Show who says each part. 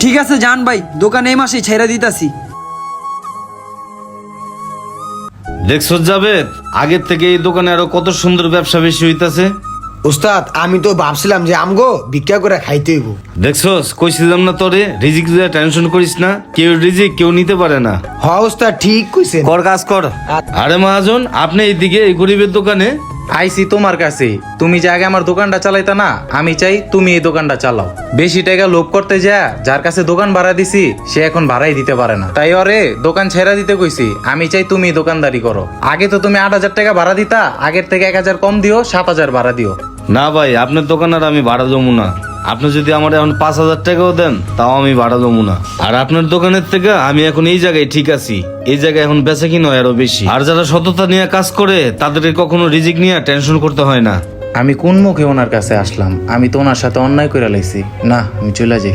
Speaker 1: ঠিক আছে জান ভাই, দোকান এই মাসেই ছেড়ে দিতাছি।
Speaker 2: দেখছো জাবেদ, আগের থেকে এই দোকানে আরো কত সুন্দর ব্যবসা বেশি হইতাছে।
Speaker 3: উস্তাদ আমি তো ভাবছিলাম যে আমগো ভিক্ষা করে খাইতে হইব।
Speaker 2: দেখছস, কইছিলাম না তোরে রিজিক দিয়ে টেনশন করিস না, কেউ রিজিক কেউ নিতে পারে না।
Speaker 3: হ উস্তাদ ঠিক কইছেন।
Speaker 2: কর কাজ কর। আরে মহাজন, আপনি এইদিকে এই গরিবের দোকানে?
Speaker 4: আইসি তোমার কাছে। তুমি যে আগে আমার দোকানটা চালাইতা না, আমি চাই তুমি এই দোকানটা চালাও। বেশি টাকা লোভ করতে যা যার কাছে দোকান ভাড়া দিছি সে এখন ভাড়াই দিতে পারে না, তাই ওরে দোকান ছেড়ে দিতে কইছি। আমি চাই তুমি দোকানদারি করো। আগে তো তুমি 8,000 টাকা ভাড়া দিতা, আগের থেকে 1,000 কম দিও, 7,000 ভাড়া দিও।
Speaker 2: না ভাই, আপনার দোকান আর আমি ভাড়া জমু না। আপনি যদি আমার এখন 5,000 টাকাও দেন তাও আমি ভাড়া জমু না। আর আপনার দোকানের থেকে আমি এখন এই জায়গায় ঠিক আছি, এই জায়গায় এখন বেচা কিনা হয় আরো বেশি। আর যারা সততা নিয়ে কাজ করে তাদেরকে কখনো রিজিক নিয়ে টেনশন করতে হয় না।
Speaker 4: আমি কোন মুখে ওনার কাছে আসলাম? আমি তো ওনার সাথে অন্যায় করে লাইছি। না, আমি চলে যাই।